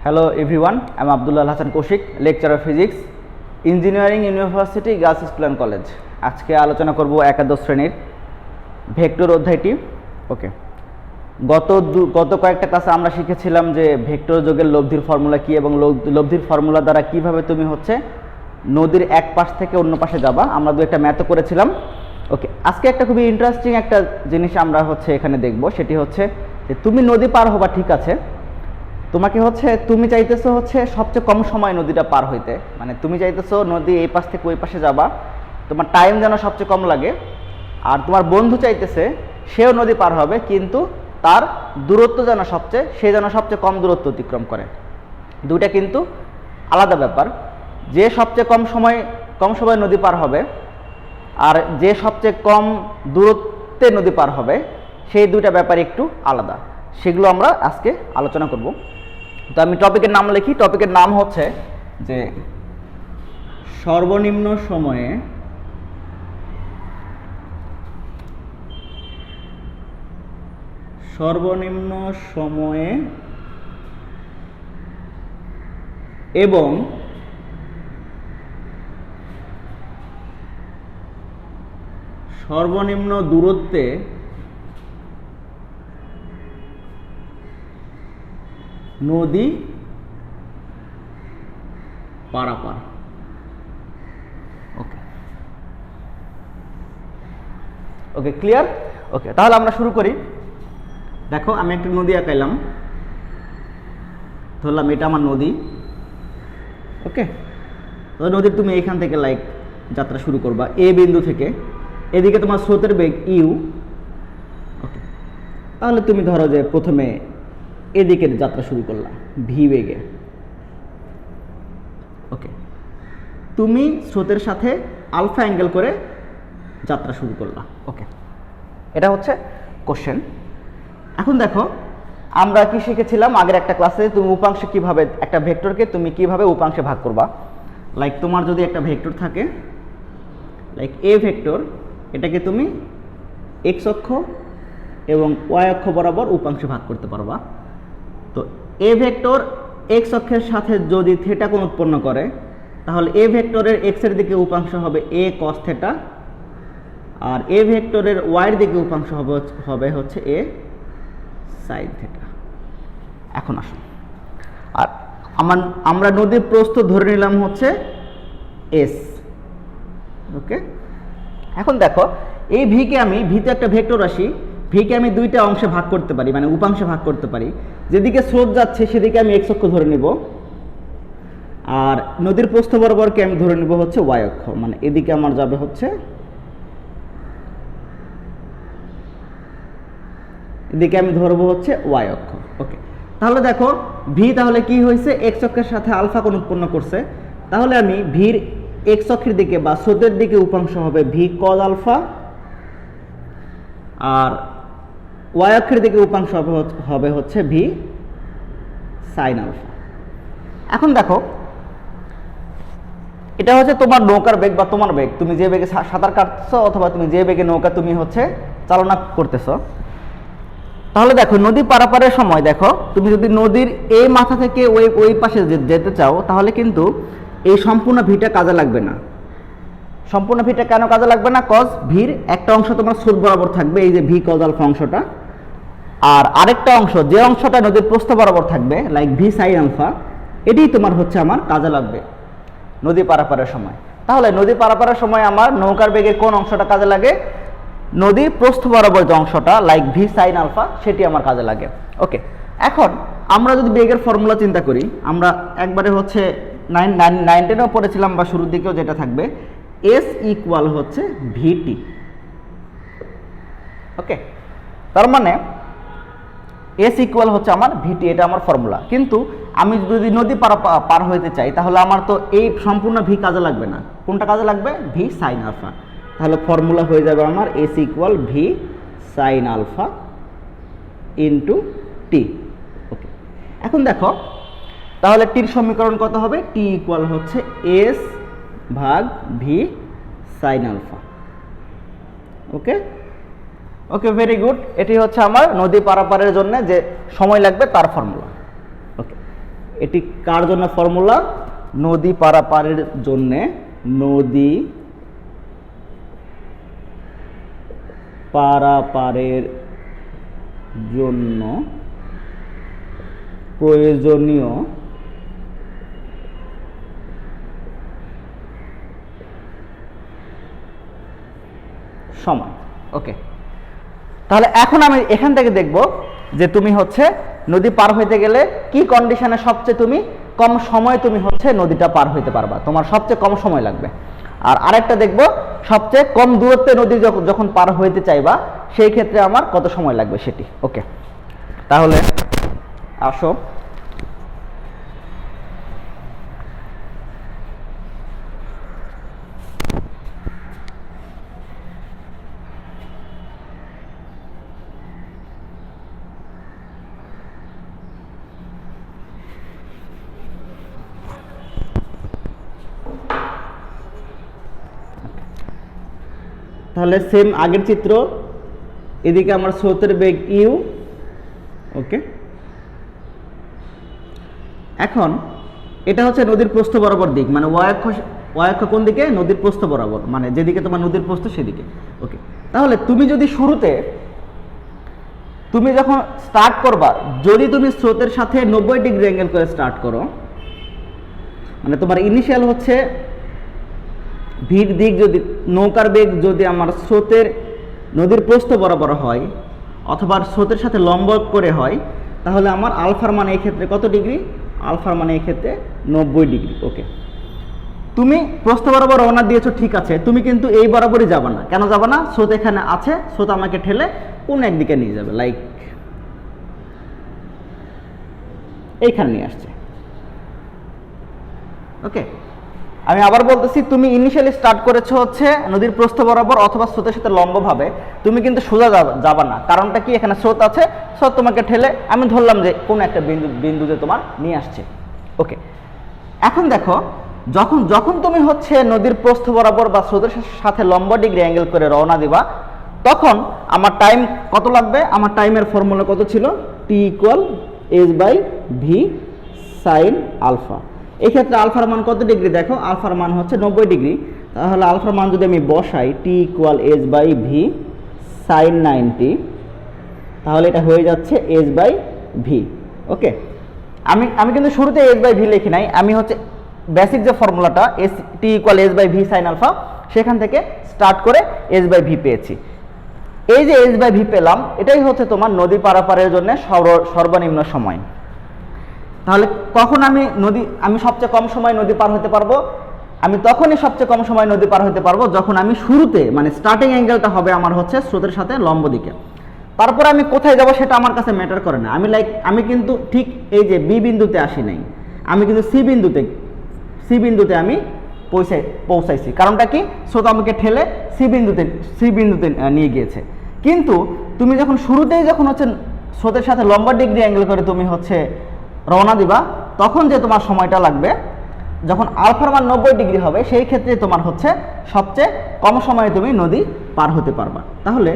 Hello everyone, I am Abdullah Hasan Kaushik, lecturer of physics, Engineering University Girls School and College. আজকে আলোচনা করব একাদশ শ্রেণীর vector অধ্যায়টি। ওকে, গত কয়েকটা ক্লাসে আমরা শিখেছিলাম যে ভেক্টর যোগের লব্ধির ফর্মুলা কি এবং লব্ধির ফর্মুলা দ্বারা কিভাবে তুমি নদীর এক পাশ থেকে অন্য পাশে যাবা। আমরা একটা ম্যাথও করেছিলাম। ওকে, আজকে একটা খুবই ইন্টারেস্টিং একটা জিনিস আমরা এখানে দেখব, সেটি হচ্ছে যে তুমি নদী পার হবা, ঠিক আছে, তোমাকে তুমি চাইতেছো সবচেয়ে কম সময় নদীটা পার হইতে, মানে তুমি চাইতেছো নদী এই পাশ থেকে ওই পাশে যাবা, তোমার টাইম যেন সবচেয়ে কম লাগে। আর তোমার বন্ধু চাইতেছে সেও নদী পার হবে, কিন্তু তার দূরত্ব যেন সে যেন সবচেয়ে কম দূরত্ব অতিক্রম করে। দুইটা কিন্তু আলাদা ব্যাপার। যে সবচেয়ে কম সময় নদী পার হবে আর যে সবচেয়ে কম দূরত্বে নদী পার হবে, সেই দুইটা ব্যাপার একটু আলাদা। সেগুলো আমরা আজকে আলোচনা করব। তো আমি টপিকের নাম লিখি। টপিকের নাম হচ্ছে যে সর্বনিম্ন সময়ে এবং সর্বনিম্ন দূরত্বে নদী পারাপার। ওকে, ক্লিয়ার? ওকে, তাহলে আমরা শুরু করি। দেখো, আমি একটা নদী আঁকাইলাম, ধরলাম এটা আমার নদী। ওকে, তো নদীর তুমি এখান থেকে যাত্রা শুরু করবা এ বিন্দু থেকে। এদিকে তোমার স্রোতের বেগ ইউ। ওকে, তাহলে তুমি ধরো যে প্রথমে এদিকে যাত্রা শুরু করলাম ভি বেগে। ওকে, তুমি স্রোতের সাথে আলফা অ্যাঙ্গেল করে যাত্রা শুরু করলাম। ওকে, এটা হচ্ছে কোশ্চেন। এখন দেখো, আমরা কি শিখেছিলাম আগের একটা ক্লাসে, তুমি উপাংশে কিভাবে একটা ভেক্টরকে তুমি কিভাবে উপাংশে ভাগ করবা। তোমার যদি একটা ভেক্টর থাকে এ ভেক্টর, এটাকে তুমি এক্স অক্ষ এবং ওয়াই অক্ষ বরাবর উপাংশে ভাগ করতে পারবা। তো এ ভেক্টর এক্স অক্ষের সাথে যদি থিটা কোণ উৎপন্ন করে, তাহলে এ ভেক্টরের এক্স এর দিকে উপাংশ হবে এ কস থিটা, আর এ ভেক্টরের ওয়াই এর দিকে উপাংশ হবে এ সাইন থিটা। এখন আসুন, আর আমরা নদীর প্রস্থ ধরে নিলাম এস। ওকে, এখন দেখো, এই ভিতে একটা ভেক্টর রাশি, ভিকে আমি দুইটা অংশে ভাগ করতে পারি, মানে উপাংশে ভাগ করতে পারি। যেদিকে স্রোত যাচ্ছে সেদিকে আমি এক্স অক্ষ ধরে নিব, আর নদীর প্রস্থ বরাবরকে আমি ধরে নিব ওয়াই অক্ষ, মানে এদিকে আমার যাবে এদিকে আমি ধরবো ওয়াই অক্ষ। ওকে, তাহলে দেখো ভি তাহলে কি হয়েছে, এক্স অক্ষের সাথে আলফা কোণ উৎপন্ন করছে। তাহলে আমি ভির এক্স অক্ষের দিকে বা স্রোতের দিকে উপাংশ হবে ভি কজ আলফা, আর ওয়াই অক্ষের দিকে উপাংশ হবে ভি সাইন আলফা। এখন দেখো, এটা তোমার নৌকার বেগ বা তোমার বেগ, তুমি যে বেগে সাঁতার কাটছো অথবা তুমি যে বেগে নৌকা তুমি চালনা করতেছো। তাহলে দেখো, নদী পারাপারের সময় দেখো, তুমি যদি নদীর এই মাথা থেকে ওই পাশে যেতে চাও, তাহলে কিন্তু এই সম্পূর্ণ ভিটা কাজে লাগবে না। সম্পূর্ণ ভিটা কেন কাজে লাগবে না? কজ ভির একটা অংশ তোমার স্রোত বরাবর থাকবে, এই যে ভি কজ আলফা অংশটা, আর আরেকটা অংশ যে অংশটা নদীর প্রস্থ বরাবর থাকবে ভি সাইন আলফা, এটাই তোমার আমার কাজে লাগবে নদী পারাপারের সময়। তাহলে নদী পারাপারের সময় আমার নৌকার বেগের কোন অংশটা কাজে লাগে? নদীর প্রস্থ বরাবর যে অংশটা ভি সাইন আলফা, সেটি আমার কাজে লাগে। ওকে, এখন আমরা যদি বেগের ফর্মুলা চিন্তা করি, আমরা একবারে 9-10 পড়েছিলাম বা শুরুর দিকেও যেটা থাকবে, এস ইকুয়াল ভিটি। ওকে, তার মানে এস ইকুয়াল আমার ভিটি, এটা আমার ফর্মুলা। কিন্তু আমি যদি নদী পার হইতে চাই, তাহলে আমার তো এই সম্পূর্ণ ভি কাজে লাগবে না। কোনটা কাজে লাগবে? V sine alpha. তাহলে ফর্মুলা হয়ে যাবে আমার S equal V sine alpha into T. Okay, এখন দেখো, তাহলে টির সমীকরণ কত হবে? টি ইকুয়াল এস ভাগ V sine alpha. Okay, okay, very good. এটি আমার নদী পারাপারের জন্য যে সময় লাগবে তার ফর্মুলা। ওকে, এটি কার জন্য ফর্মুলা? নদী পারাপারের জন্যে, নদী পারাপারের জন্য প্রয়োজনীয় সময়। ওকে, তাহলে এখন আমি এখান থেকে দেখব যে তুমি হচ্ছে নদী পার হইতে গেলে কি কন্ডিশনে সবচেয়ে তুমি কম সময় তুমি হচ্ছে নদীটা পার হইতে পারবা, তোমার সবচেয়ে কম সময় লাগবে। আর আরেকটা দেখব সবচেয়ে কম দূরত্বে নদী যখন পার হইতে চাইবা সেই ক্ষেত্রে আমার কত সময় লাগবে সেটি। ওকে, তাহলে আসো তাহলে সেম আগের চিত্র, এদিকে আমার স্রোতের বেগ ইউ। ওকে, এখন এটা হচ্ছে নদীর প্রস্থ বরাবর দিক, মানে অক্ষ কোন দিকে? নদীর প্রস্থ বরাবর, মানে যেদিকে তোমার নদীর প্রস্থ সেদিকে। ওকে, তাহলে তুমি যদি শুরুতে তুমি যখন স্টার্ট করবা, যদি তুমি স্রোতের সাথে 90 ডিগ্রি অ্যাঙ্গেল করে স্টার্ট করো, মানে তোমার ইনিশিয়াল হচ্ছে ভির দিক, যদি নৌকার বেগ যদি আমার স্রোতের নদীর প্রস্থ বরাবর হয় অথবা স্রোতের সাথে লম্ব করে হয়, তাহলে আমার আলফার মান এই ক্ষেত্রে কত ডিগ্রি? আলফার মান এই ক্ষেত্রে 90 ডিগ্রি। ওকে, তুমি প্রস্থ বরাবর রওনা দিয়েছো, ঠিক আছে, তুমি কিন্তু এই বরাবরই যাবে না। কেন যাবে না? স্রোত এখানে আছে, স্রোত আমাকে ঠেলে কোন একদিকে নিয়ে যাবে, লাইক এইখানে নিয়ে আসছে। ওকে, আমি আবার বলতেছি, তুমি ইনিশিয়ালি স্টার্ট করেছো হচ্ছে নদীর প্রস্থ বরাবর অথবা স্রোতের সাথে লম্বভাবে, তুমি কিন্তু সোজা যাবা না। কারণটা কি? এখানে স্রোত আছে, স্রোত তোমাকে ঠেলে আমি ধরলাম যে কোন একটা বিন্দুতে তোমার নিয়ে আসছে। ওকে, এখন দেখো, যখন তুমি হচ্ছে নদীর প্রস্থ বরাবর বা স্রোতের সাথে লম্ব ডিগ্রি অ্যাঙ্গেল করে রওনা দিবা, তখন আমার টাইম কত লাগবে? আমার টাইমের ফর্মুলা কত ছিল? T equal h/v sign alpha. এই ক্ষেত্রে আলফার মান কত ডিগ্রি? দেখো, আলফার মান হচ্ছে 90 ডিগ্রি। তাহলে আলফার মান যদি আমি বসাই টি ইকুয়াল h/v সাইন 90, তাহলে এটা হয়ে যাচ্ছে h/v। ওকে, আমি কিন্তু শুরুতে h/v লিখি নাই, আমি হচ্ছে বেসিক যে ফর্মুলাটা T equal h/v sine alpha, সেখান থেকে স্টার্ট করে h/v পেয়েছি। এই যে h/v পেলাম, এটাই হচ্ছে তোমার নদী পারাপারের জন্য সর্বনিম্ন সময়। তাহলে কখন আমি সবচেয়ে কম সময় নদী পার হতে পারবো? আমি তখনই সবচেয়ে কম সময় নদী পার হতে পারবো যখন আমি শুরুতে, মানে স্টার্টিং অ্যাঙ্গেলটা হবে আমার হচ্ছে স্রোতের সাথে লম্ব দিকে। তারপর আমি কোথায় যাব সেটা আমার কাছে ম্যাটার করে না। আমি কিন্তু ঠিক এই যে বি বিন্দুতে আসি নাই, আমি কিন্তু সি বিন্দুতে আমি পৌঁছাইছি। কারণটা কি? স্রোত আমাকে ঠেলে সি বিন্দুতে নিয়ে গিয়েছে। কিন্তু তুমি যখন শুরুতেই যখন হচ্ছে স্রোতের সাথে লম্বা ডিগ্রি অ্যাঙ্গেল করে তুমি হচ্ছে রওনা দিবা, তখন যে তোমার সময়টা লাগবে, যখন আলফার মান 90 ডিগ্রি হবে, সেই ক্ষেত্রে তোমার হচ্ছে সবচেয়ে কম সময়ে তুমি নদী পার হতে পারবা। তাহলে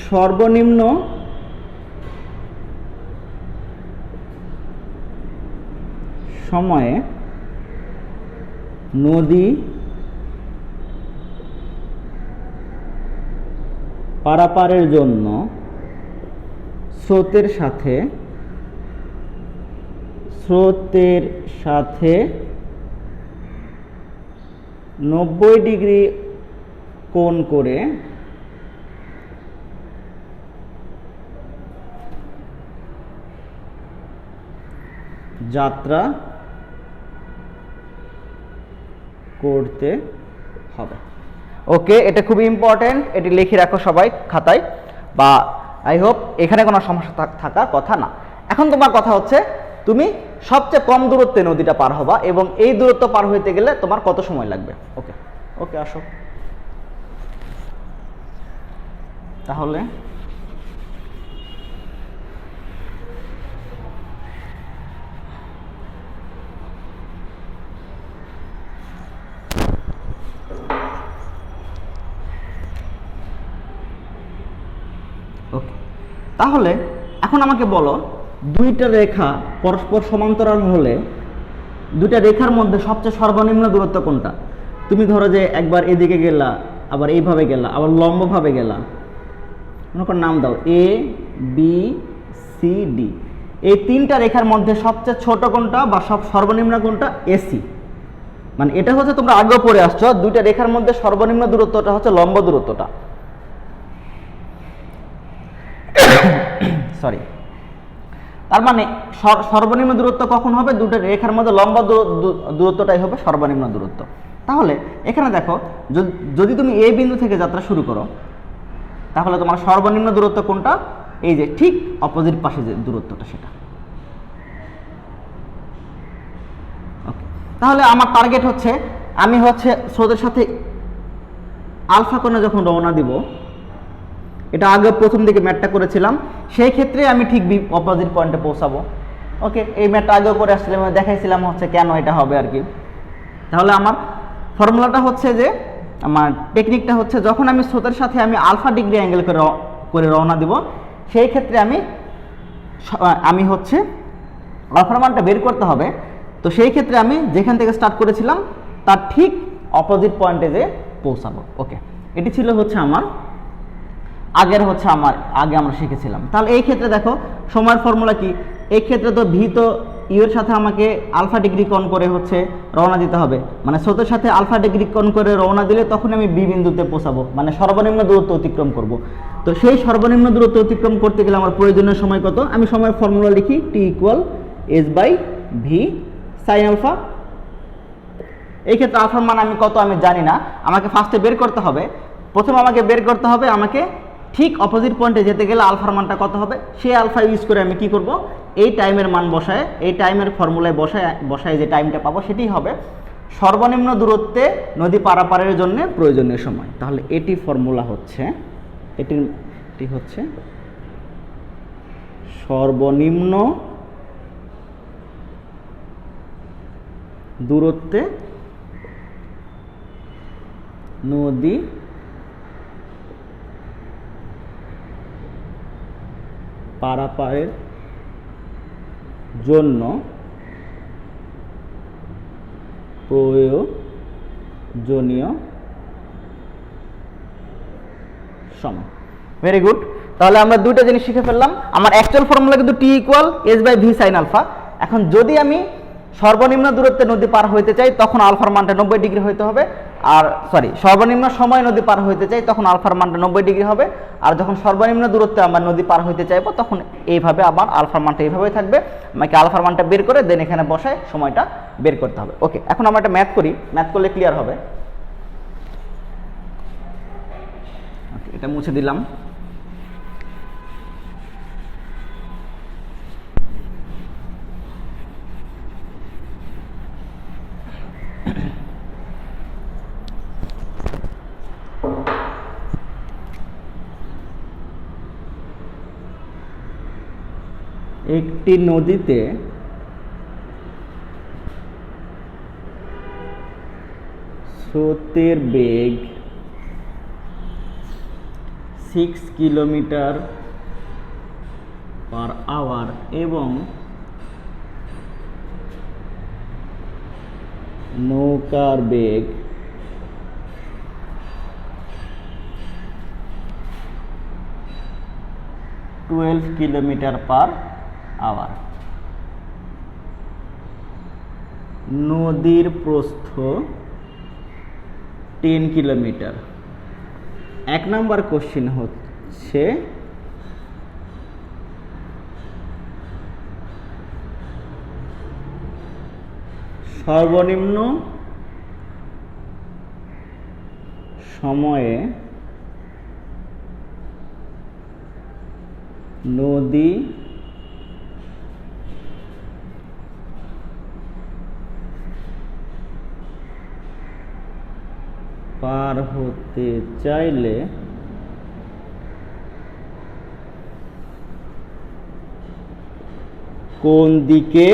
সর্বনিম্ন সময়ে নদী পারাপারের জন্য স্রোতের সাথে 90 ডিগ্রি কোণ করে যাত্রা করতে হবে। ওকে, এটা খুব ইম্পর্টেন্ট, এটি লিখে রাখো সবাই খাতায়, বা আই হোপ এখানে কোনো সমস্যা থাকার কথা না। এখন তোমার কথা হচ্ছে তুমি সবচেয়ে কম দূরত্বে নদীটা পার হবা, এবং এই দূরত্ব পার হইতে গেলে তোমার কত সময় লাগবে। ওকে ওকে, আসো তাহলে। ওকে, তাহলে এখন আমাকে বলো, দুইটা রেখা পরস্পর সমান্তরাল হলে দুইটা রেখার মধ্যে সবচেয়ে সর্বনিম্ন দূরত্ব কোনটা? তুমি ধরো যে একবার এদিকে গেলা, আবার এইভাবে গেলা, আবার লম্বভাবে গেলা, মনে করো নাম দাও এ বি সি ডি, এই তিনটা রেখার মধ্যে সবচেয়ে ছোট কোনটা বা সর্বনিম্ন কোনটা? এসি। মানে এটা হচ্ছে তোমরা আগেও পড়ে আসছো, দুইটা রেখার মধ্যে সর্বনিম্ন দূরত্বটা হচ্ছে লম্ব দূরত্বটা। সরি, তার মানে সর্বনিম্ন দূরত্ব কখন হবে? দুটো রেখার মধ্যে লম্ব দূরত্বটাই হবে সর্বনিম্ন দূরত্ব। তাহলে এখানে দেখো, যদি তুমি এ বিন্দু থেকে যাত্রা শুরু করো, তাহলে তোমার সর্বনিম্ন দূরত্ব কোনটা? এই যে ঠিক অপোজিট পাশে যে দূরত্বটা, সেটা। ওকে, তাহলে আমার টার্গেট হচ্ছে, আমি হচ্ছে স্রোতের সাথে আলফা কোণে যখন রওনা দিব, এটা আগে প্রথম দিকে ম্যাটটা করেছিলাম, সেই ক্ষেত্রে আমি ঠিক অপোজিট পয়েন্টে পৌঁছাবো। ওকে, এই ম্যাটটা আগেও করে আসছিলাম, দেখাইছিলাম হচ্ছে কেন এটা হবে আর কি। তাহলে আমার ফর্মুলাটা হচ্ছে যে, আমার টেকনিকটা হচ্ছে, যখন আমি স্রোতের সাথে আমি আলফা ডিগ্রি অ্যাঙ্গেল করে রওনা দিব, সেই ক্ষেত্রে আমি হচ্ছে আলফার মানটা বের করতে হবে। তো সেই ক্ষেত্রে আমি যেখান থেকে স্টার্ট করেছিলাম তার ঠিক অপোজিট পয়েন্টে যে পৌঁছাবো। ওকে, এটি ছিল হচ্ছে আমার আগে আমরা শিখেছিলাম। তাহলে এই ক্ষেত্রে দেখো সময়ের ফর্মুলা কি? এই ক্ষেত্রে তো ভি তো ইউ এর সাথে আমাকে আলফা ডিগ্রি কোণ করে হচ্ছে রওনা দিতে হবে, মানে স্রোতের সাথে আলফা ডিগ্রি কোণ করে রওনা দিলে তখন আমি বি বিন্দুতে পৌঁছাবো, মানে সর্বনিম্ন দূরত্ব অতিক্রম করব। তো সেই সর্বনিম্ন দূরত্ব অতিক্রম করতে গেলে আমার প্রয়োজনীয় সময় কত? আমি সময়ের ফর্মুলা লিখি, T equal S by V sine alpha. এই ক্ষেত্রে আলফার মান আমি কত আমি জানি না, আমাকে ফার্স্টে বের করতে হবে। প্রথমে আমাকে বের করতে হবে আমাকে ঠিক অপোজিট পয়েন্টে যেতে গেলে আলফার মানটা কত হবে, সেই আলফা ইউজ করে আমি কি করব, এই টাইমের মান বসায়, এই টাইমের ফর্মুলায় বসায় যে টাইমটা পাবো সেটাই হবে সর্বনিম্ন দূরত্বে নদী পারাপারের জন্য প্রয়োজনীয় সময়। তাহলে এটি ফর্মুলা হচ্ছে, এটি হচ্ছে সর্বনিম্ন দূরত্বে নদী পারাপারের জন্য প্রয়োজনীয় সময়। ভেরি গুড, তাহলে আমরা দুইটা জিনিস শিখে ফেললাম। আমার অ্যাকচুয়াল ফর্মুলা কিন্তু T equal S by V sine alpha. এখন যদি আমি সর্বনিম্ন দূরত্বে নদী পার হইতে চাই তখন আলফার মানটা 90 ডিগ্রি হইতে হবে, আর সর্বনিম্ন সময় নদী পার হইতে চাই তখন আলফার মানটা 90 ডিগ্রি হবে। আর যখন সর্বনিম্ন দূরত্বে আমরা নদী পার হইতে চাইবো তখন এইভাবে আবার আলফার মানটা এইভাবেই থাকবে। আমাকে আলফার মানটা বের করে দেন এখানে বসায় সময়টা বের করতে হবে। ওকে, এখন আমরা একটা ম্যাথ করি, ম্যাথ করলে ক্লিয়ার হবে। ওকে, এটা মুছে দিলাম। একটি নদীতে স্রোতের বেগ 6 কিলোমিটার পার আওয়ার এবং নৌকার বেগ 12 কিলোমিটার পার আওয়ার। নদীর প্রস্থ 10 কিলোমিটার। 1 নম্বর কোশ্চেন হচ্ছে সর্বনিম্ন সময়ে নদী পার হতে চাইলে কোন দিকে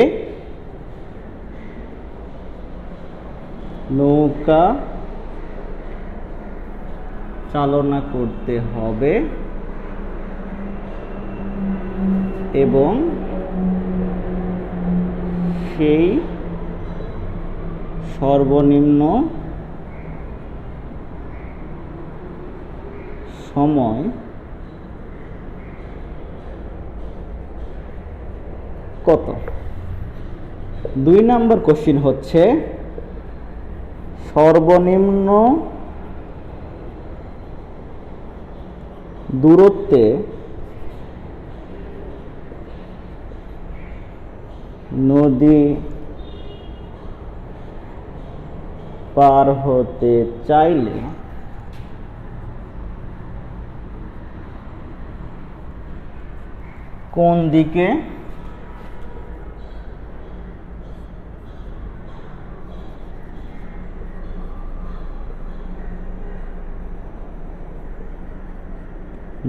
নৌকা চালনা করতে হবে এবং সেই সর্বনিম্ন সময় কত? 2 নম্বর কোশ্চিন হচ্ছে সর্বনিম্ন দূরত্বে নদী পার হতে চাইলে কোন দিকে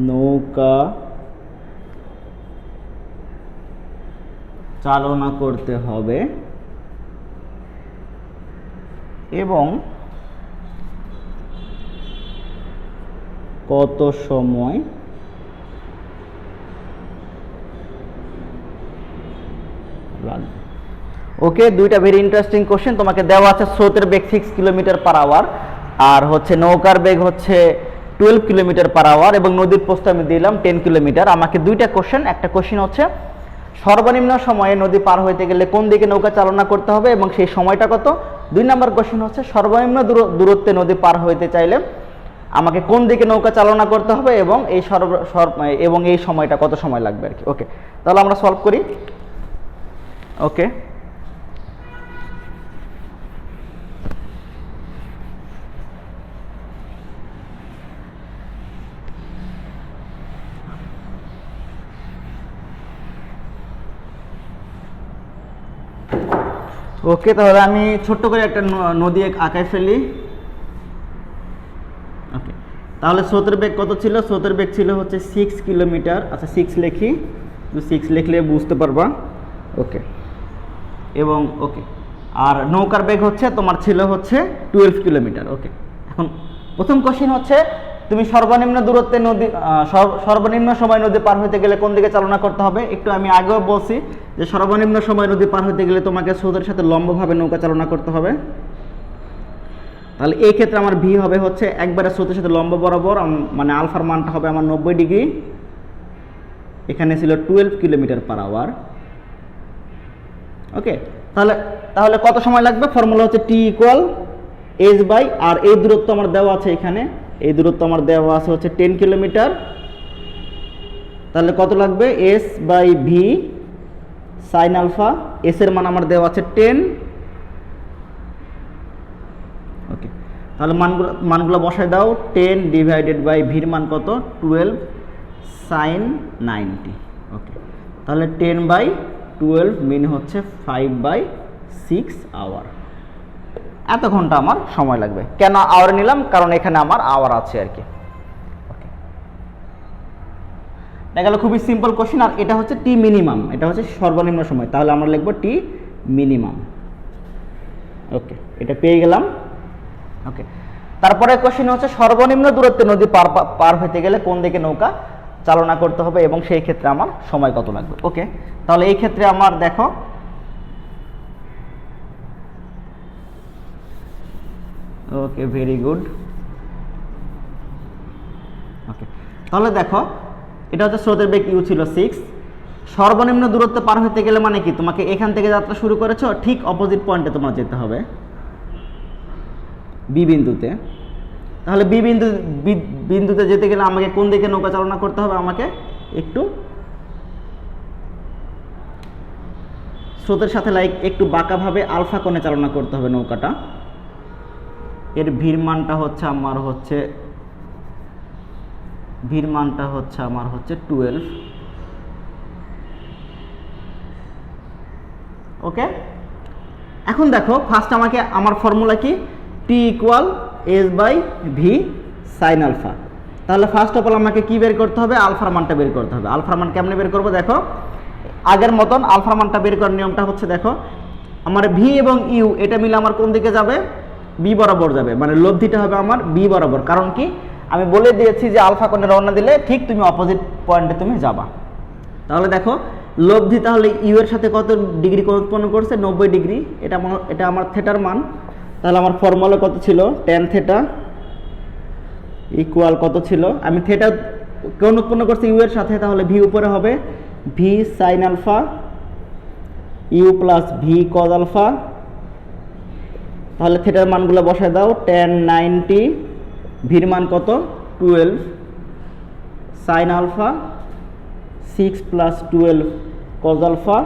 নৌকা চালনা করতে হবে এবং কত সময় লাগবে? ওকে, দুইটা ভেরি ইন্টারেস্টিং কোশ্চেন। তোমাকে দেওয়া আছে স্রোতের বেগ 6 কিলোমিটার পার আওয়ার আর হচ্ছে নৌকার বেগ হচ্ছে 12 কিলোমিটার পার আওয়ার এবং নদীর প্রস্থ আমি দিলাম 10 কিলোমিটার। আমাকে দুইটা কোশ্চেন, একটা কোশ্চেন হচ্ছে সর্বনিম্ন সময়ে নদী পার হইতে গেলে কোন দিকে নৌকা চালনা করতে হবে এবং সেই সময়টা কত। 2 নম্বর কোশ্চেন হচ্ছে সর্বনিম্ন দূরত্বে নদী পার হইতে চাইলে আমাকে কোন দিকে নৌকা চালনা করতে হবে এবং এই সময়টা কত সময় লাগবে আর কি। ওকে, তাহলে আমরা সলভ করি। ওকে, ওকে, তাহলে আমি ছোট্ট করে একটা নদী আঁকায় ফেলি। ওকে, তাহলে স্রোতের বেগ কত ছিল? স্রোতের বেগ ছিল হচ্ছে 6 কিলোমিটার। আচ্ছা 6 লিখি, 6 লিখলে বুঝতে পারবা। ওকে, এবং ওকে, আর নৌকার বেগ হচ্ছে তোমার ছিল হচ্ছে 12 কিলোমিটার। ওকে, এখন প্রথম কোশ্চেন হচ্ছে তুমি সর্বনিম্ন দূরত্বে নদী সর্বনিম্ন সময় নদী পার হইতে গেলে কোন দিকে চালনা করতে হবে। একটু আমি আগেও বলছি যে সর্বনিম্ন সময় নদী পার হইতে গেলে তোমাকে স্রোতের সাথে লম্বভাবে নৌকা চালনা করতে হবে। তাহলে এই ক্ষেত্রে আমার ভি হবে হচ্ছে একবারে স্রোতের সাথে লম্ব বরাবর, মানে আলফার মানটা হবে আমার 90 ডিগ্রি। এখানে ছিল 12 কিলোমিটার পার আওয়ার। ওকে, তাহলে কত সময় লাগবে? ফর্মুলা হচ্ছে টি ইকুয়াল এস বাই, আর এই দূরত্ব আমার দেওয়া আছে এখানে, এই দূরত্ব আমার দেওয়া আছে হচ্ছে 10 কিলোমিটার। তাহলে কত লাগবে? S by V sine alpha. S এর মান আমার দেওয়া আছে 10। ওকে, তাহলে মানগুলো বসায় দাও। 10 ডিভাইডেড বাই ভির মান কত? 12 সাইন 90। ওকে, তাহলে 10/12 মিন হচ্ছে 5/6 আওয়ার। এত ঘন্টা আমার সময় লাগবে। কেন আওয়ার নিলাম? কারণ এখানে আমার আওয়ার আছে আর কি। ওকে, দেখা গেল খুবই সিম্পল কোশ্চেন। আর এটা হচ্ছে টি মিনিমাম, এটা হচ্ছে সর্বনিম্ন সময়, তাহলে আমরা লিখবো টি মিনিমাম। ওকে, এটা পেয়ে গেলাম। ওকে, তারপরে কোশ্চেন হচ্ছে সর্বনিম্ন দূরত্বে নদী পার হইতে গেলে কোন দিকে নৌকা চালনা করতে হবে এবং সেই ক্ষেত্রে আমার সময় কত লাগবে। ওকে, তাহলে এই ক্ষেত্রে আমার দেখো ওকে, ভেরি গুড। ওকে, তাহলে দেখো এটা হচ্ছে স্রোতের বেগ ইউ ছিল 6। সর্বনিম্ন দূরত্ব পার হতে গেলে মানে কি, তোমাকে এখান থেকে যাত্রা শুরু করেছো, ঠিক অপোজিট পয়েন্টে তোমার যেতে হবে বি বিন্দুতে। তাহলে বিন্দুতে যেতে গেলে আমাকে কোন দিকে নৌকা চালনা করতে হবে? আমাকে একটু স্রোতের সাথে একটু বাঁকাভাবে আলফা কোণে চালনা করতে হবে নৌকাটা। এর ভির মানটা হচ্ছে আমার হচ্ছে 12। ওকে, এখন দেখো ফার্স্ট আমাকে আমার ফর্মুলা কি? T equal S by V sine alpha. তাহলে ফার্স্ট অফ অল আমাকে কি বের করতে হবে? আলফার মানটা বের করতে হবে। আলফার মান কেমনে বের করবো? দেখো আগের মতন আলফার মানটা বের করার নিয়মটা হচ্ছে, দেখো আমার ভি এবং ইউ এটা মিলে আমার কোন দিকে যাবে? বি বরাবর যাবে, মানে লব্ধিটা হবে আমার বি বরাবর। কারণ কি, আমি বলে দিয়েছি যে আলফা কোণে রওনা দিলে ঠিক তুমি অপোজিট পয়েন্টে তুমি যাবা। তাহলে দেখো লব্ধি তাহলে ইউ এর সাথে কত ডিগ্রি কোণ উৎপন্ন করছে? 90 ডিগ্রি। এটা আমার থেটার মান। তাহলে আমার ফর্মুলা কত ছিল, tan থিটা ইকুয়াল কত ছিল, আমি থিটা কোণ উৎপন্ন করছি ইউ এর সাথে, তাহলে ভি উপরে হবে V sine alpha U plus V cos alpha. তাহলে থিটার মানগুলো বসায় দাও, tan 90, ভির মান কত 12, sine alpha 6 plus 12 cos alpha.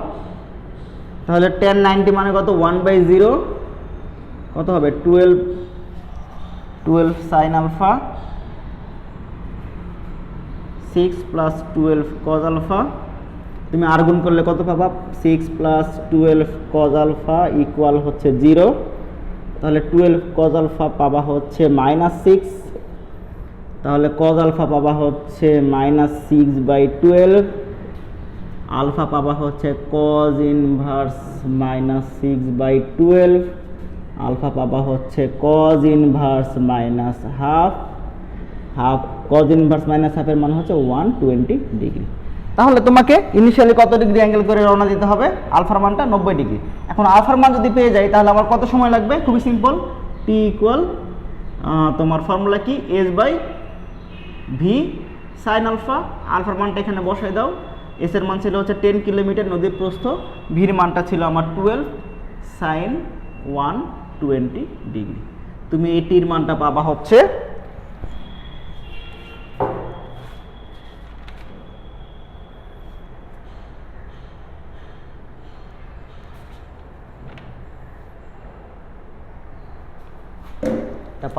তাহলে tan 90 মানে কত 1/0, কত হবে 12 sine alpha 6 plus 12 cos alpha. তুমি আর গুণ করলে কত পাবা, 6 প্লাস 12 কজ আলফা ইকুয়াল হচ্ছে 0। তাহলে 12 কজ আলফা পাবা হচ্ছে -6, তাহলে কজ আলফা পাবা হচ্ছে -6/12, আলফা পাবা হচ্ছে কজ ইনভার্স -6/12, আলফা পাবা হচ্ছে cos inverse -half, half cos inverse -half এর মান হচ্ছে 120 ডিগ্রি। তাহলে তোমাকে ইনিশিয়ালি কত ডিগ্রি অ্যাঙ্গেল করে রওনা দিতে হবে, আলফার মানটা 90 ডিগ্রি। এখন আলফার মান যদি পেয়ে যাই তাহলে আমার কত সময় লাগবে, খুবই সিম্পল, টি ইকুয়াল তোমার ফর্মুলা কি S/V সাইন আলফা, আলফার মানটা এখানে বসাই দাও, এস এর মান ছিল হচ্ছে 10 কিলোমিটার নদীর প্রস্থ, ভির মানটা ছিল আমার 12 সাইন 120 ডিগ্রি। তুমি এই টির মানটা পাবা হচ্ছে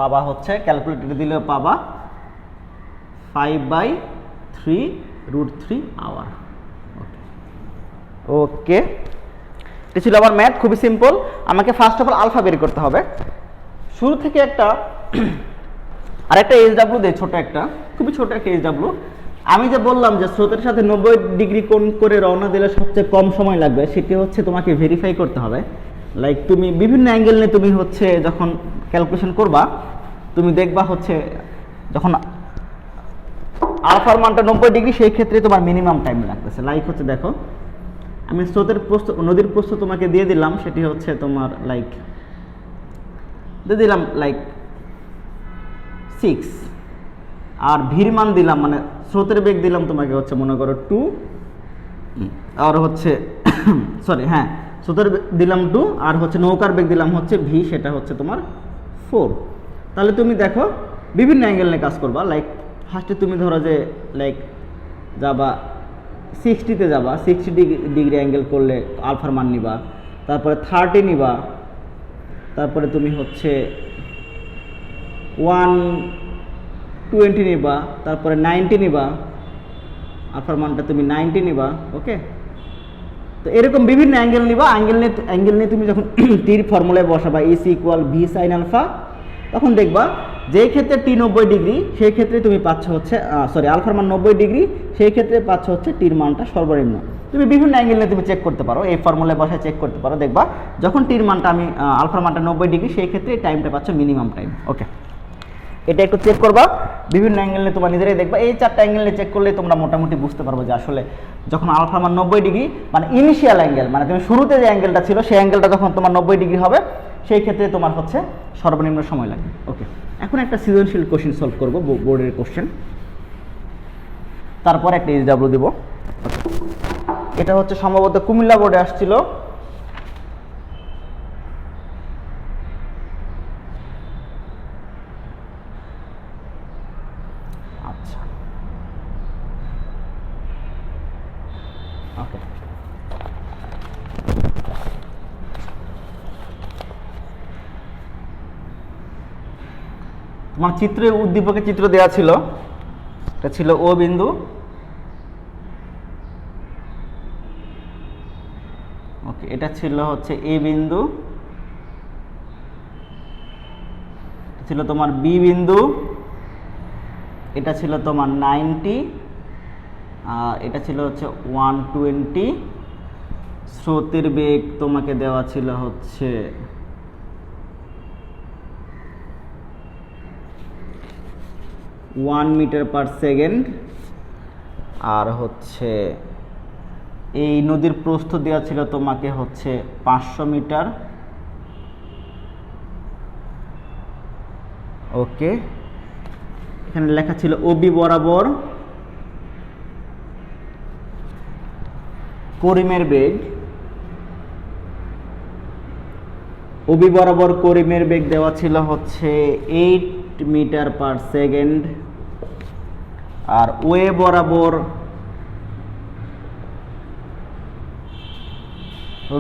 পাবা হচ্ছে ক্যালকুলেটরে দিলেও পাবা 5/3√3 আওয়ার। ওকে, এটা ছিল আমার ম্যাথ, খুবই সিম্পল। আমাকে ফার্স্ট অফ অল আলফা বের করতে হবে। শুরু থেকে একটা আরেকটা SW দেয়, ছোট একটা, খুবই ছোট একটা SW। আমি যে বললাম যে স্রোতের সাথে 90 ডিগ্রি কোণ করে রওনা দিলে সবচেয়ে কম সময় লাগবে, সেটি হচ্ছে তোমাকে ভেরিফাই করতে হবে। লাইক তুমি বিভিন্ন অ্যাঙ্গেল নিয়ে তুমি হচ্ছে যখন ক্যালকুলেশন করবা, তুমি দেখবা হচ্ছে যখন আলফার মানটা 90 ডিগ্রি, সেই ক্ষেত্রে তোমার মিনিমাম টাইম লাগতেছে। লাইক হচ্ছে দেখো, আমি স্রোতের প্রস্থ নদীর প্রস্থ তোমাকে দিয়ে দিলাম, সেটি হচ্ছে তোমার লাইক দিয়ে দিলাম লাইক 6, আর ভির মান দিলাম মানে স্রোতের বেগ দিলাম তোমাকে হচ্ছে মনে করো 2, আর হচ্ছে সরি হ্যাঁ স্রোতের দিলাম 2, আর হচ্ছে নৌকার বেগ দিলাম হচ্ছে ভি, সেটা হচ্ছে তোমার 4। তাহলে তুমি দেখো বিভিন্ন অ্যাঙ্গেল নিয়ে কাজ করবা। লাইক ফার্স্টে তুমি ধরো যে লাইক যাবা 60-তে যাবা, 60 ডিগ্রি অ্যাঙ্গেল করলে আলফার মান নিবা, তারপরে 30 নিবা, তারপরে তুমি হচ্ছে 120 নিবা, তারপরে 90 নিবা, আলফার মানটা তুমি 90 নিবা। ওকে, তো এরকম বিভিন্ন অ্যাঙ্গেল নিবা। অ্যাঙ্গেল নিয়ে তুমি যখন টির ফর্মুলায় বসাবা S/V সাইন আলফা, তখন দেখবা যেই ক্ষেত্রে টি 90 ডিগ্রি, সেই ক্ষেত্রে তুমি পাচ্ছ হচ্ছে সরি আলফার মান 90 ডিগ্রি, সেই ক্ষেত্রে পাচ্ছ হচ্ছে টির মানটা সর্বনিম্ন। তুমি বিভিন্ন অ্যাঙ্গেল নিয়ে তুমি চেক করতে পারো, এই ফর্মুলায় বসায় চেক করতে পারো, দেখবা যখন টির মানটা আমি আলফার মানটা 90 ডিগ্রি, সেই ক্ষেত্রে এই টাইমটা পাচ্ছ মিনিমাম টাইম। ওকে, এটা একটু চেক করবা, বিভিন্ন অ্যাঙ্গেল নিয়ে তোমার নিজেরাই দেখবা। এই 4টা অ্যাঙ্গেল নিয়ে চেক করলে তোমরা মোটামুটি বুঝতে পারবো যে আসলে যখন আলফার মান 90 ডিগ্রি মানে ইনিশিয়াল অ্যাঙ্গেল, মানে তুমি শুরুতে যে অ্যাঙ্গেলটা ছিল সেই অ্যাঙ্গেলটা যখন তোমার 90 ডিগ্রি হবে, সেই ক্ষেত্রে তোমার হচ্ছে সর্বনিম্ন সময় লাগবে। ওকে, এখন একটা সৃজনশীল কোশ্চেন সলভ করবো, বোর্ডের কোশ্চেন, তারপর একটা SW দেব। এটা হচ্ছে সম্ভবত কুমিল্লা বোর্ডে আসছিল। আচ্ছা, ওকে, তোমার চিত্রে উদ্দীপকের চিত্র দেওয়া ছিল, এটা ছিল ও বিন্দু, ওকে, এটা ছিল হচ্ছে এ বিন্দু, ছিল তোমার বি বিন্দু, এটা ছিল তোমার 90, আর এটা ছিল হচ্ছে 120। স্রোতের বেগ তোমাকে দেওয়া ছিল হচ্ছে 1 মিটার/সেকেন্ড, আর হচ্ছে এই নদীর প্রস্থ দেওয়া ছিল তোমাকে হচ্ছে 500 মিটার, ওকে, এখানে লেখা ছিল ওবি বরাবর করিমের বেগ, ওবি বরাবর করিমের বেগ দেওয়া ছিল হচ্ছে 8 মিটার পার সেকেন্ড, আর ওয়ে বরাবর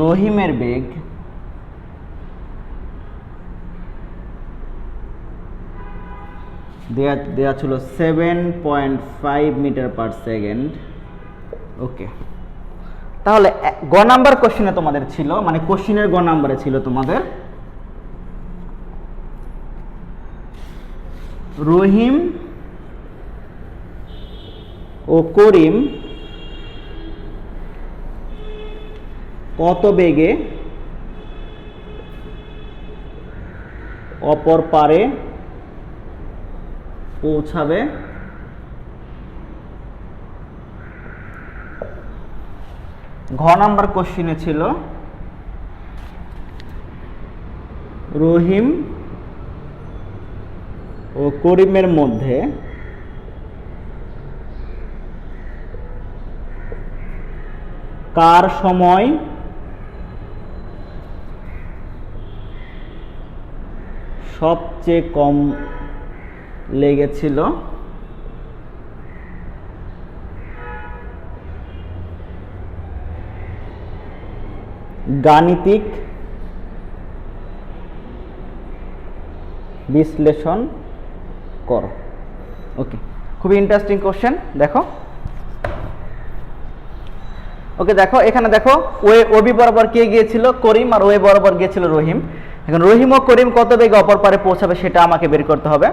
রহিমের বেগ দেয়া ছিল 7.5 মিটার পার সেকেন্ড। ওকে, তাহলে গ নাম্বার কোশ্চেনে তোমাদের ছিল, মানে কোশ্চেনের গ নাম্বারে ছিল তোমাদের রহিম ও করিম কত বেগে অপর পারে পৌঁছাবে, ঘ নাম্বার কোশ্চেনে ছিল রহিম ও করিমের মধ্যে কার সময় সবচেয়ে কম লেগেছিল, গাণিতিক বিশ্লেষণ করো। ওকে, খুবই ইন্টারেস্টিং কোশ্চেন। দেখো, ওকে দেখো এখানে দেখো ওবি বরাবর কে গিয়েছিল? করিম, আর ওয়ে বরাবর গিয়েছিল রহিম। এখন রহিম ও করিম কত বেগে অপর পারে পৌঁছাবে সেটা আমাকে বের করতে হবে।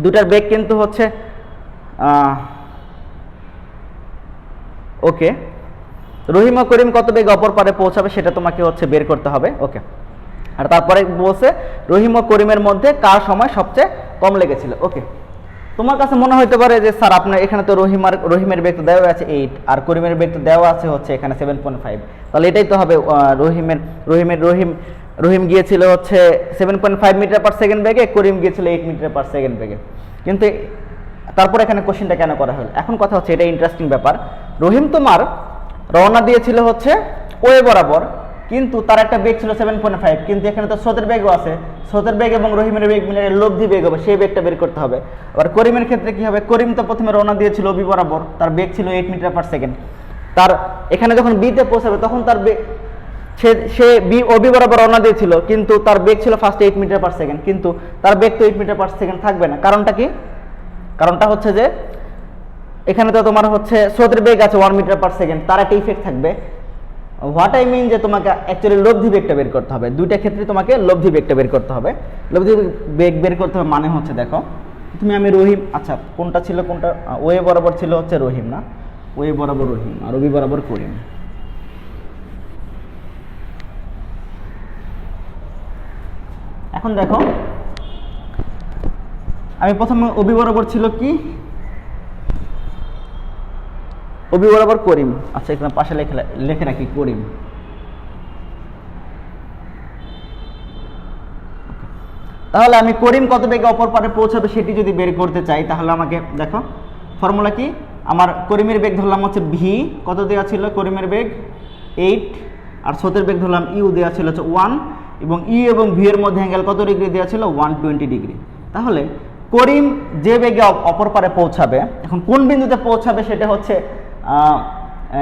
দুটার বেগ কিন্তু হচ্ছে ওকে, রহিম ও করিম কত বেগে অপর পারে পৌঁছাবে সেটা তোমাকে হচ্ছে বের করতে হবে। ওকে, আর তারপরে বলছে রহিম ও করিমের মধ্যে কার সময় সবচেয়ে কম লেগেছিল। ওকে, তোমার কাছে মনে হতে পারে যে স্যার আপনার এখানে তো রহিমের বেগ তো দেওয়া আছে 8, আর করিমের বেগ তো দেওয়া আছে হচ্ছে এখানে 7.5, তাহলে এটাই তো হবে রহিম গিয়েছিল হচ্ছে 7.5 মিটার পার সেকেন্ড বেগে, করিম গিয়েছিল 8 মিটার পার সেকেন্ড বেগে। কিন্তু তারপর এখানে কোশ্চেনটা কেন করা হলো? এখন কথা হচ্ছে এটা ইন্টারেস্টিং ব্যাপার, রহিম তোমার রওনা দিয়েছিল হচ্ছে ওয়ে বরাবর, কিন্তু তার একটা বেগ ছিল 7.5, কিন্তু এখানে তো স্রোতের বেগও আছে, স্রোতের বেগ এবং রহিমের বেগ মিলে লব্ধি বেগ হবে, সেই বেগটা বের করতে হবে। আবার করিমের ক্ষেত্রে কি হবে? করিম তো প্রথমে রওনা দিয়েছিল ওবি বরাবর, তার বেগ ছিল 8 মিটার পার সেকেন্ড, তার এখানে যখন বিতে পৌঁছাবে তখন তার বেগ সে ওবি বরাবর রওনা দিয়েছিল, কিন্তু তার বেগ ছিল ফার্স্ট 8 মিটার পার সেকেন্ড, কিন্তু তার বেগ তো 8 মিটার পার সেকেন্ড থাকবে না। কারণটা কি? কারণটা হচ্ছে যে এখানে তো তোমার হচ্ছে স্রোতের বেগ আছে 1 মিটার পার সেকেন্ড, তার একটা ইফেক্ট থাকবে। হোয়াট আই মিন যে তোমাকে অ্যাকচুয়ালি লব্ধি বেগটা বের করতে হবে, দুইটা ক্ষেত্রে তোমাকে লব্ধি বেগটা বের করতে হবে। লব্ধি বেগ বের করতে হবে মানে হচ্ছে দেখো আমি রহিম, আচ্ছা কোনটা ছিল কোনটা, ওয়ে বরাবর ছিল হচ্ছে রহিম, না ওয়ে বরাবর রহিম আর ওবি বরাবর করিম। এখন দেখো আমি প্রথমে ওবি বরাবর ছিল কি, ওবি বরাবর করিম, আচ্ছা এখানে পাশে লিখে রাখি করিম। তাহলে আমি করিম কত বেগে অপর পারে পৌঁছাবে সেটি যদি বের করতে চাই, তাহলে আমাকে দেখো ফর্মুলা কি, আমার করিমের বেগ ধরলাম হচ্ছে ভি, কত দেওয়া ছিল করিমের বেগ 8, আর স্রোতের বেগ ধরলাম ইউ দেওয়া ছিল হচ্ছে 1, এবং ই এবং ভি এর মধ্যে অ্যাঙ্গেল কত ডিগ্রি দেওয়া ছিল 120 ডিগ্রি। তাহলে করিম যে বেগে অপর পারে পৌঁছাবে, এখন কোন বিন্দুতে পৌঁছাবে সেটা হচ্ছে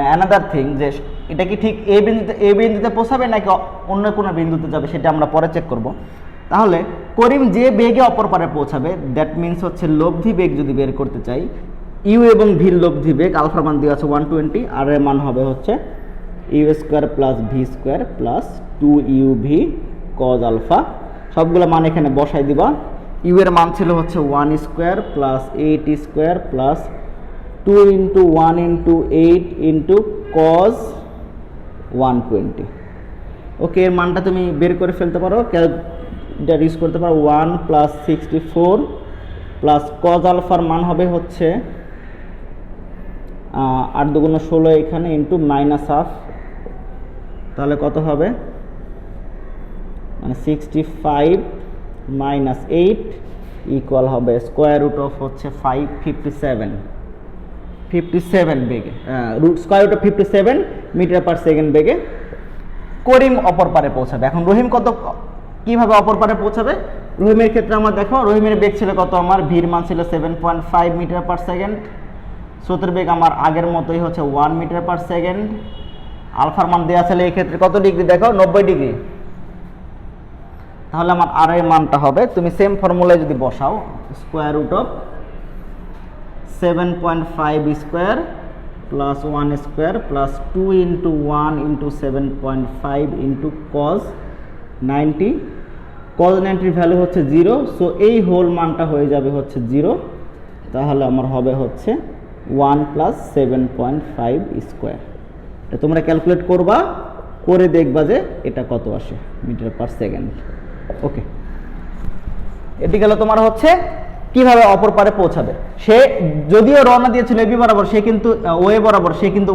অ্যানাদার থিং, যে এটা কি ঠিক এ বিন্দুতে পৌঁছাবে নাকি অন্য কোনো বিন্দুতে যাবে সেটা আমরা পরে চেক করব। তাহলে করিম যে বেগে অপর পারে পৌঁছাবে, দ্যাট মিনস হচ্ছে লব্ধি বেগ যদি বের করতে চাই, ইউ এবং ভির লব্ধি বেগ আলফার মান দেওয়া আছে 120, আর এর মান হবে হচ্ছে U square plus V square plus 2uv cos alpha, সবগুলো মান এখানে বসাই দিবা। ইউ এর মান ছিল হচ্ছে 1 square plus 8 square plus 2 into 1 into 8 into cos 120। ওকে, এর মানটা তুমি বের করে ফেলতে পারো, ক্যালকুলেটর ইউজ করতে পারো। 1 প্লাস 64 প্লাস কজ আলফার মান হবে হচ্ছে 8 দুগুণ 16 এখানে ইন্টু মাইনাস হাফ, তাহলে কত হবে মানে 65 মাইনাস 8 ইকুয়াল হবে স্কোয়ার রুট অফ হচ্ছে 57 বেগে, square root of 57 metre per second বেগে করিম অপর পারে পৌঁছাবে। এখন রহিম কিভাবে অপর পারে পৌঁছাবে? রহিমের ক্ষেত্রে আমার দেখো, রহিমের বেগ ছিল কত, আমার ভির মান ছিল 7.5 মিটার পার সেকেন্ড, স্রোতের বেগ আমার আগের মতোই হচ্ছে 1 মিটার পার সেকেন্ড, আলফার মান দেওয়া ছিল এই ক্ষেত্রে কত ডিগ্রি দেখো, 90 ডিগ্রি। তাহলে আমার আর এর মানটা হবে, তুমি সেম ফর্মুলায় যদি বসাও, square root of 7.5 square plus 1 square plus 2 into 1 into 7.5 into cos 90, cos 90 value হচ্ছে 0, সো এই হোল মানটা হয়ে যাবে হচ্ছে 0। তাহলে আমার হবে হচ্ছে 1 প্লাস 7.5 স্কোয়ার। এটা তোমরা ক্যালকুলেট করবা, করে দেখবা যে এটা কত আসে মিটার পার সেকেন্ড। ওকে, এটি গেল তোমার হচ্ছে কিভাবে অপর পারে পৌঁছাবে। সে যদিও রওনা দিয়েছিল এবি বরাবর, সে কিন্তু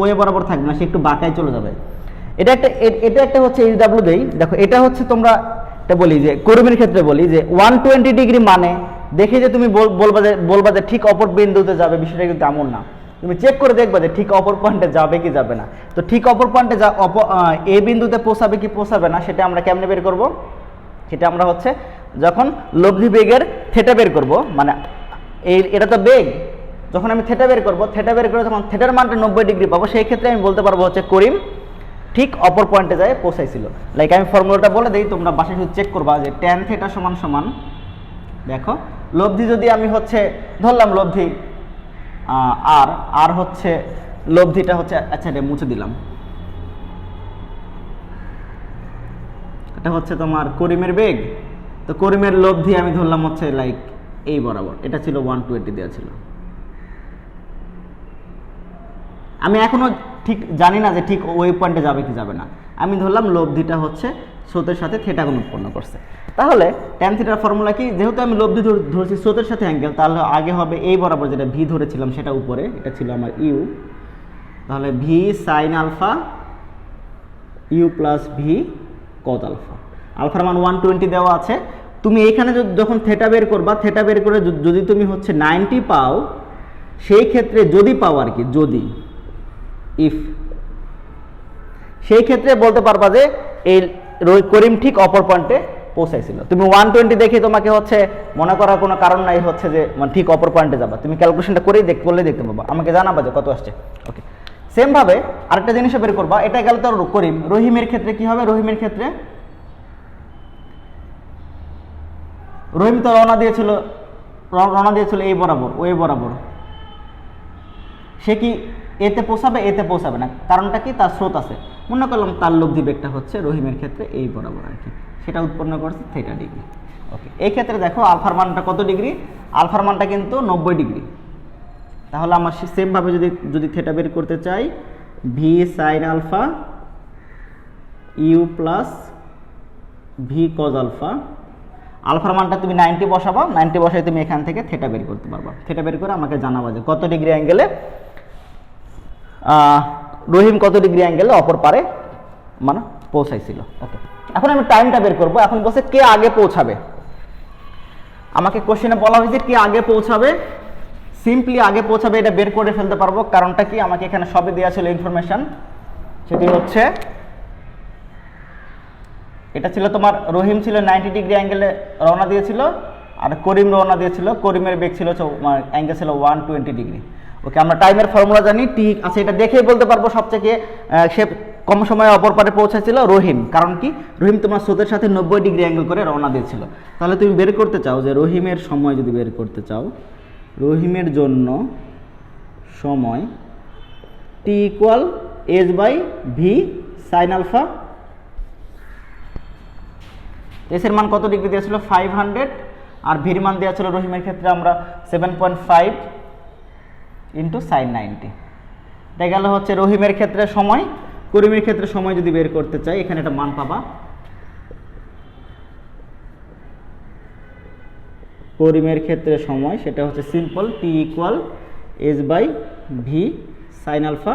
ওয়ে বরাবর থাকবে না, সে একটু বাঁকায় চলে যাবে। এটা একটা হচ্ছে এইচডব্লিউ দেই, দেখো এটা হচ্ছে তোমরা এটা বলি যে করিমের ক্ষেত্রে বলি যে 120 ডিগ্রি মানে দেখে যে তুমি বলবা যে ঠিক অপর বিন্দুতে যাবে, বিষয়টা কিন্তু এমন না। তুমি চেক করে দেখবা যে ঠিক অপর পয়েন্টে যাবে কি যাবে না। তো ঠিক অপর পয়েন্টে এ বিন্দুতে পৌঁছাবে কি পৌঁছাবে না, সেটা আমরা কেমনে বের করব? সেটা আমরা হচ্ছে যখন লব্ধি বেগের থেটা বের করব, মানে এটা তো বেগ, যখন আমি থেটা বের করে যখন থেটার মানটা 90 ডিগ্রি পাবো, সেই ক্ষেত্রে আমি বলতে পারবো হচ্ছে করিম ঠিক অপর পয়েন্টে যায় পৌঁছাইছিল। লাইক আমি ফর্মুলাটা বলে দিই, তোমরা বাসায় শুধু চেক করবা যে ট্যান থেটা সমান দেখো লব্ধি যদি আমি হচ্ছে ধরলাম লব্ধি আর হচ্ছে লব্ধিটা হচ্ছে, আচ্ছা এটা মুছে দিলাম, এটা হচ্ছে তোমার করিমের বেগ, তো করিমের লব্ধি আমি ধরলাম হচ্ছে লাইক এই বরাবর, এটা ছিল 120 দেওয়া ছিল। আমি এখনো ঠিক জানি না যে ঠিক ওই পয়েন্টে যাবে কি যাবে না, আমি ধরলাম লব্ধিটা হচ্ছে স্রোতের সাথে থেটা কোণ উৎপন্ন করছে। তাহলে ট্যান থিটার ফর্মুলা কি, যেহেতু আমি লব্ধি ধরছি স্রোতের সাথে অ্যাঙ্গেল, তাহলে আগে হবে এই বরাবর যেটা ভি ধরেছিলাম সেটা উপরে, এটা ছিল আমার ইউ, তাহলে V sine alpha U plus V cos alpha. আলফার মান 120 দেওয়া আছে। তুমি এইখানে যখন থেটা বের করবা, থেটা বের করে যদি তুমি হচ্ছে 90 পাও, সেই ক্ষেত্রে যদি পাও আর কি, যদি ইফ, সেই ক্ষেত্রে বলতে পারবা যে এই করিম ঠিক অপর পয়েন্টে পৌঁছাইছিল। তুমি 120 দেখে তোমাকে হচ্ছে মনে করার কোনো কারণ নাই হচ্ছে যে মানে ঠিক অপর পয়েন্টে যাবা, তুমি ক্যালকুলেশনটা করেই করলে দেখতে পাবা, আমাকে জানাবা যে কত আসছে। ওকে, সেম ভাবে আরেকটা জিনিসও বের করবা, এটা গেল তো করিম। রহিমের ক্ষেত্রে কি হবে? রহিমের ক্ষেত্রে রহিম তো রওনা দিয়েছিল এই বরাবর, ওই বরাবর, সে কি এতে পৌঁছাবে না, কারণটা কি, তার স্রোত আছে। মনে করলাম তার লব্ধি বেগটা হচ্ছে রহিমের ক্ষেত্রে এই বরাবর আর কি, সেটা উৎপন্ন করছে থেটা ডিগ্রি। ওকে, এই ক্ষেত্রে দেখো আলফার মানটা কত ডিগ্রি, আলফার মানটা কিন্তু 90 ডিগ্রি। তাহলে আমার সেম ভাবে যদি থেটা বের করতে চাই, V sine alpha U plus V cos alpha, আলফার মানটা তুমি 90 বসাবা, 90 বসাই তুমি এখান থেকে থেটা বের করতে পারবা। থেটা বের করে আমাকে জানাবা যে কত ডিগ্রি অ্যাঙ্গেলে রহিম কত ডিগ্রি অ্যাঙ্গেলে অপর পারে মানে পৌঁছাইছিল। ওকে, এখন আমি টাইমটা বের করবো। এখন বলছে কে আগে পৌঁছাবে, আমাকে কোশ্চেনে বলা হয়েছে কে আগে পৌঁছাবে। সিম্পলি আগে পৌঁছাবে এটা বের করে ফেলতে পারবো, কারণটা কি, আমাকে এখানে সবই দেওয়া ছিল ইনফরমেশন। সেটি হচ্ছে এটা ছিল তোমার রহিম ছিল 90 ডিগ্রি অ্যাঙ্গেলে রওনা দিয়েছিল, আর করিম রওনা দিয়েছিল, করিমের বেগ ছিল অ্যাঙ্গেল ছিল 120 ডিগ্রি। ওকে, আমরা টাইমের ফর্মুলা জানি, ঠিক আছে, এটা দেখেই বলতে পারবো সবচেয়ে সে কম সময়ে অপর পারে পৌঁছেছিল রহিম। কারণ কি, রহিম তোমার স্রোতের সাথে 90 ডিগ্রি অ্যাঙ্গেল করে রওনা দিয়েছিল। তাহলে তুমি বের করতে চাও যে রহিমের সময়, যদি বের করতে চাও রহিমের জন্য সময় T equal S by V sine alpha, এসের মান কত ডিগ্রি দিয়েছিল 500, আর ভির মান দেওয়া ছিল রহিমের ক্ষেত্রে আমরা 7.5 ইন্টু সাইন 90। দেখা গেল হচ্ছে রহিমের ক্ষেত্রে সময়, করিমের ক্ষেত্রে সময় যদি বের করতে চাই, এখানে একটা মান পাবা, করিমের ক্ষেত্রে সময় সেটা হচ্ছে simple T equal S by V sine alpha,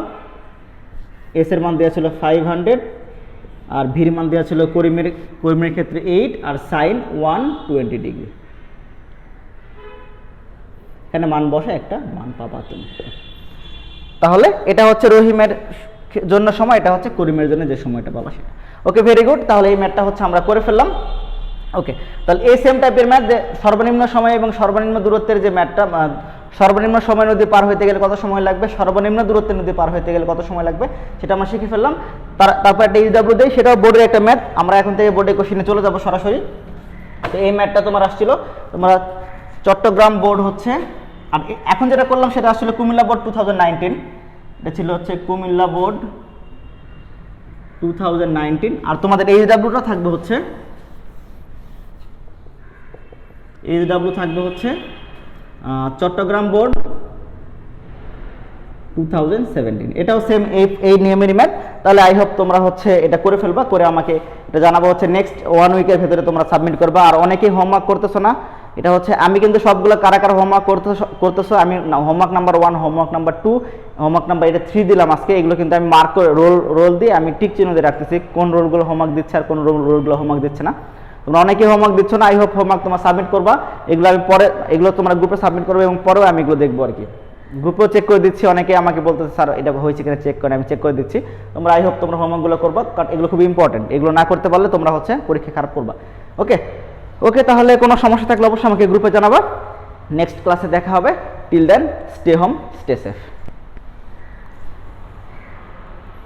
এসের মান দেওয়া ছিল 500, আর ভির মান দেওয়া ছিল করিমের ক্ষেত্রে 8, আর সাইন 120 ডিগ্রি। এখানে মান বসে একটা মান পাবা তুমি। তাহলে এটা হচ্ছে রহিমের জন্য সময়, এটা হচ্ছে করিমের জন্য যে সময়টা পাবা সেটা। ওকে, ভেরি গুড। তাহলে এই ম্যাথটা হচ্ছে আমরা করে ফেললাম। ওকে, তাহলে এই সেম টাইপের ম্যাথ যে সর্বনিম্ন সময় এবং সর্বনিম্ন দূরত্বের যে ম্যাথটা, সর্বনিম্ন সময় নদী পার হইতে গেলে কত সময় লাগবে, সর্বনিম্ন দূরত্বের নদী পার হইতে গেলে কত সময় লাগবে, সেটা আমরা শিখে ফেললাম। তারপর একটা ইউডাব্লিউ দেই, সেটাও বোর্ডের একটা ম্যাথ। আমরা এখন থেকে বোর্ডে কোশ্চেনে চলে যাব সরাসরি। তো এই ম্যাথটা তোমার আসছিল, তোমরা চট্টগ্রাম বোর্ড হচ্ছে, আর এখন যেটা করলাম সেটা আসলে কুমিল্লা বোর্ড 2019, এটা ছিল হচ্ছে কুমিল্লা বোর্ড 2019। আর তোমাদের এইচডাব্লিউটা থাকবে হচ্ছে, এইচডাব্লিউ থাকবে হচ্ছে চট্টগ্রাম বোর্ড 2017। এটাও সেম এই নিয়মেরই ম্যাথ। তাহলে আই হোপ তোমরা হচ্ছে এটা করে ফেলবা, করে আমাকে এটা জানাবো হচ্ছে নেক্সট 1 উইকের ভেতরে তোমরা সাবমিট করবা। আর অনেকেই হোমওয়ার্ক করতেছো না, এটা হচ্ছে আমি কিন্তু সবগুলো কারা কারা হোমওয়ার্ক করতেছো আমি homework number 1, homework number 2, homework number এটা 3 দিলাম আজকে। এগুলো কিন্তু আমি মার্ক করে রোল দিয়ে আমি টিক চিহ্ন দিয়ে রাখতেছি কোন রোলগুলো হোমওয়ার্ক দিচ্ছে আর কোন রোলগুলো হোমওয়ার্ক দিচ্ছে না। তোমরা অনেকেই হোমওয়ার্ক দিচ্ছ না, আই হোপ হোমওয়ার্ক তোমরা সাবমিট করবা। এগুলো আমি পরে, এগুলো তোমরা গ্রুপে সাবমিট করবে এবং পরেও আমি এগুলো দেখবো আর কি। গ্রুপেও চেক করে দিচ্ছি, অনেকে আমাকে বলতেছে স্যার এটা হয়েছে কিনা চেক করে, আমি চেক করে দিচ্ছি। তোমরা আই হোপ তোমরা হোমওয়ার্কগুলো করবা, কারণ এগুলো খুব ইম্পর্টেন্ট। এগুলো না করতে পারলে তোমরা হচ্ছে পরীক্ষা খারাপ করবা। ওকে ওকে, তাহলে কোনো সমস্যা থাকলে অবশ্যই আমাকে গ্রুপে জানাবা। নেক্সট ক্লাসে দেখা হবে। Till then stay home, stay safe.